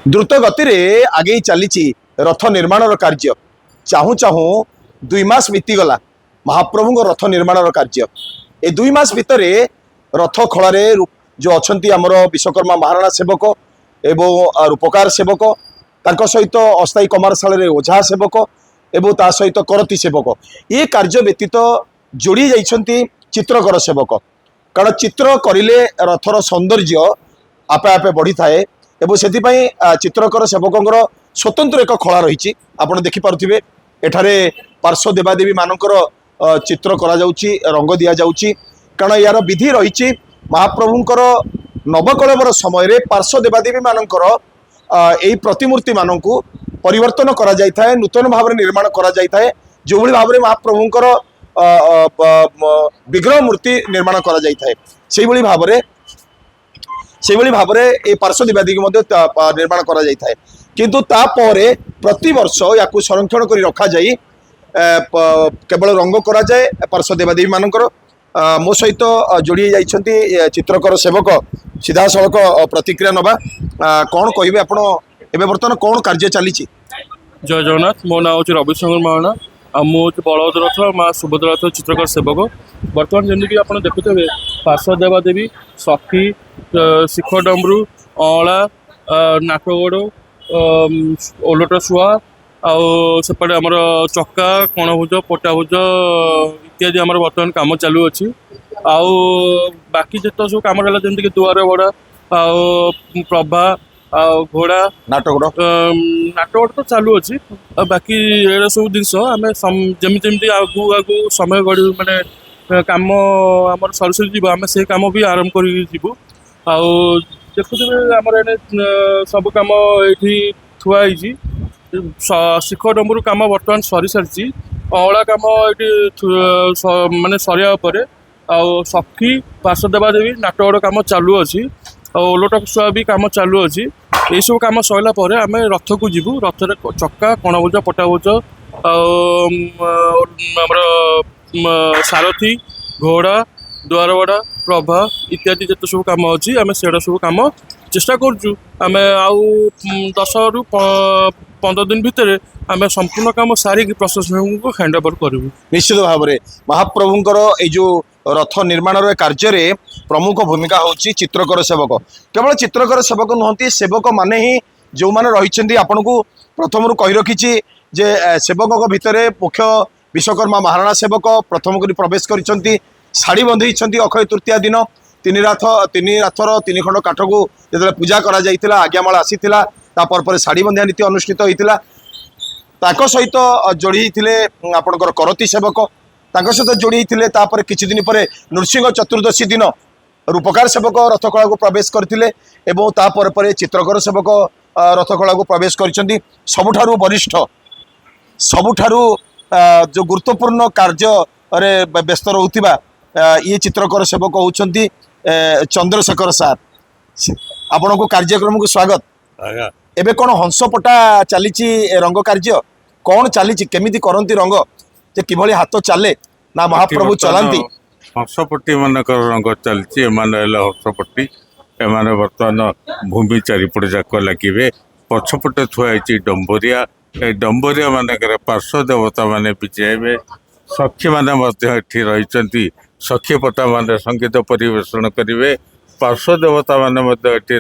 द्रुत गति आगे चली रथ निर्माण कार्य चाहू चाहू 2 मास बीतीगला महाप्रभु रथ निर्माण कार्य ए 2 मास भितर रथ खल जो अच्छा आमर विश्वकर्मा महाराणा सेवक एवं रूपकार सेवक सहित अस्थायी कमारशाल ओझा सेवक एवं ता सहित करती सेवक ये कार्य व्यतीत जोड़ी जाइछंती चित्रकर सेवक कारण चित्र करिले रथर सौंदर्य आपे आपे बढ़ी थाए एवं से चित्रकर सेवकों स्वतंत्र एक खला रही आपड़ देखिपे एठारे पार्श्व देवादेवी मानकर चित्र करा जाउची रंग दिया जाउची कारण यार विधि रही महाप्रभुंकर नवकलवर समय पार्श्व देवादेवी मानकर यही प्रतिमूर्ति मानक परिवर्तन करा जाय थाए नूतन भाव निर्माण करा जाय थाए जो भली भाव महाप्रभुंकर विग्रह मूर्ति निर्माण करा जाय थाए सेही भाव में ये पार्श्व देवादेवी निर्माण करा जाय थाए किंतु तापरे प्रति वर्ष या संरक्षण कर रखा जाई केवल रंग करा जाए पार्श्व देवादेवी मानकर मो सहित जोड़ी जाइछंती चित्रकर सेवक सीधा सड़क प्रतिक्रिया नवा कौन कहे आपण एवं बर्तमान कौन कार्य चली जय जगन्नाथ मो ना हूँ रविशंकर महाराणा आ मुझे बलवद रथ माँ सुभद्रा रथ चित्रकर सेवक बर्तमान जमीक आप देखुए पार्श्व देवादेवी सखी शिखर डमरू अला नाकगोड़ ओलट शुआ आउपटे आमर चक्का कणभुज पटाभुज इत्यादि आमर बर्तमान कम चालू अच्छी आउ बाकी जित सब कम रहा जमीक दुआर भड़ा आउ प्रभा घोड़ा नाटगोड़ तो चालू अच्छी बाकी एड़ा सब जिन जमी जमी आगू आगू समय गढ़ मानने कम आम सरी सरी जीव आम से कम भी आरंभ कर देखुए आमर एने सब कम ये थुआई शिखर डम्बरू कम बर्तमान सरी सारी अला कम ये मानने सरिया सखी पार्श्व देवादेवी नाटगड़ कम चालू अच्छी ओलट शुआ भी कम चालू अच्छी यही सब कम सरला आम रथ को जीवु रथ चक्का कणभुज पटाभुज आमर सारथी घोड़ा द्वारबड़ा प्रभा इत्यादि जिते सब कम अच्छी आम से सब कम चेष्टा करें आउ 10 रु 15 दिन भितर आम संपूर्ण कम सारिक प्रशासन को हैंड ओवर करूँ। निश्चित भाव में महाप्रभुंकर ये जो रथ निर्माण कार्य प्रमुख भूमिका होची चित्रकर सेवक केवल चित्रकर सेवक नुहति सेवक माने ही जो माने रही आपन को प्रथम कही रखी जे सेवक भितर मुख्य विश्वकर्मा महाराणा सेवक प्रथम कर प्रवेश कर शाढ़ी बंधई अक्षय तृतीया दिन तीन राथर 3 खंड काठ को जो पूजा करा आज्ञामाला आसीला तापर शाढ़ी बंधिया नीति अनुष्ठित होता सहित जोड़ी थे आपणकर करती सेवक सहित जोड़ी थे किछि दिन पर नृसिंह चतुर्दशी दिन रूपकार सेवक रथकला को प्रवेश करते चित्रकर सेवक रथकला को प्रवेश कर सबुठारु वरिष्ठ सबुठारु जो गुरुत्वपूर्ण कार्य व्यस्त रोकथिबा ये चित्रकर सेवक होउछंती चंद्रशेखर सार आपण को कार्यक्रम को स्वागत एबे कौन हंसपटा चली रंग कार्य कौन चली केमिति करंती रंग जे किभली हाथ चले ना महाप्रभु चलांती हंसपट्टी मानकर रंग चलती हंसपट्टी एमाने बर्तमान भूमि चारिपट जाक लगे पछपटे थुआई डंबरिया डंबरिया मानकर पार्श्व देवता माने विजयबे सखी माने रही सखी पटा माने संगीत परिवेषण करेंगे पार्श्व देवता माने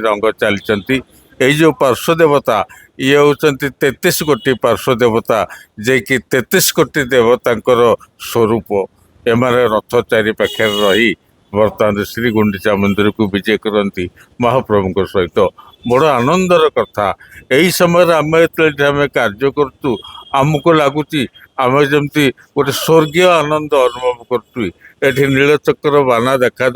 रंग चलती ये जो पार्श्व देवता ये होती 33 कोटी पार्श्व देवता जे कि 33 कोटी देवता स्वरूप एमारे रथ चारि पाखे रही बर्तमान श्री गुंडीचा मंदिर को विजय करती महाप्रभु सहित बड़ आनंदर कथा यही समय आम आम कार्य करूँ आमको लगुच आम जमी गोटे स्वर्गीय आनंद अनुभव करुँ नीलचक्र बाना देखा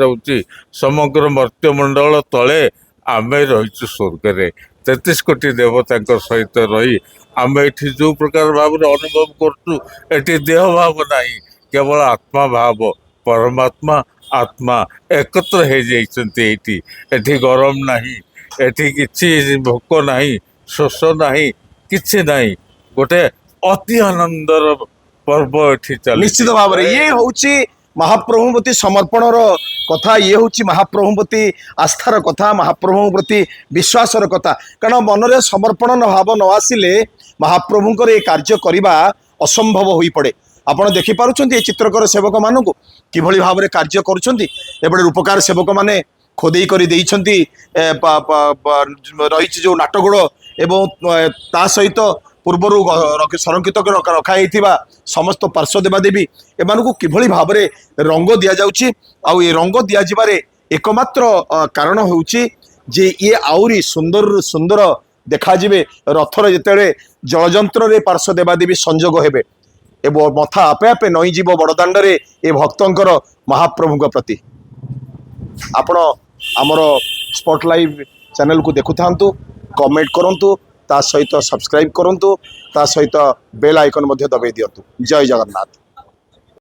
समग्र मर्त्यमंडल तले आम रही स्वर्ग 33 कोटी देवता सहित रही आम ये जो प्रकार भाव अनुभव करुँ देह भाव ना केवल आत्मा भाव परमात्मा आत्मा एकत्र हो जाती गरम नहीं एठी किछि भोक नहीं शोष नहीं किछि नहीं गोटे अति आनंदर पर्व एठी चल निश्चित भाव में ये होउची महाप्रभु प्रति समर्पणर कथा ये हूँ महाप्रभु प्रति आस्थार कथा महाप्रभु प्रति विश्वासर कथा कारण मन में समर्पण भाव न आसिले महाप्रभुंकर ये कार्य करने असंभव हो पड़े। आपण देखिपुंट ये चित्रकर सेवक मानू किभली भाव में कार्य करुँचे रूपकार सेवक मैंने खोदे कर रही जो नाटगोड़ एवं ता सहित पूर्वर संरक्षित रखाई समस्त पार्श्व देवादेवी एमानकु किभली भाव में रंग दि जाउछि आउ ये रंग दि जाबारे एकमात्र कारण होउछि जे ये आउरी सुंदर सुंदर देखाजिबे रथर जेतेबेले जलजंत्र रे पार्श्व देवादेवी संजोग हेबे एवं मथा आपे आपे नई जीव बड़दाण्डरे ए भक्तंकर महाप्रभुଙ୍କ प्रति। आपण आमर स्पॉट लाइव चैनल को देखु थांतु कमेंट करंतु ता सहित सब्सक्राइब करंतु ता सहित बेल आइकन मध्य दबाई दियंतु। जय जगन्नाथ।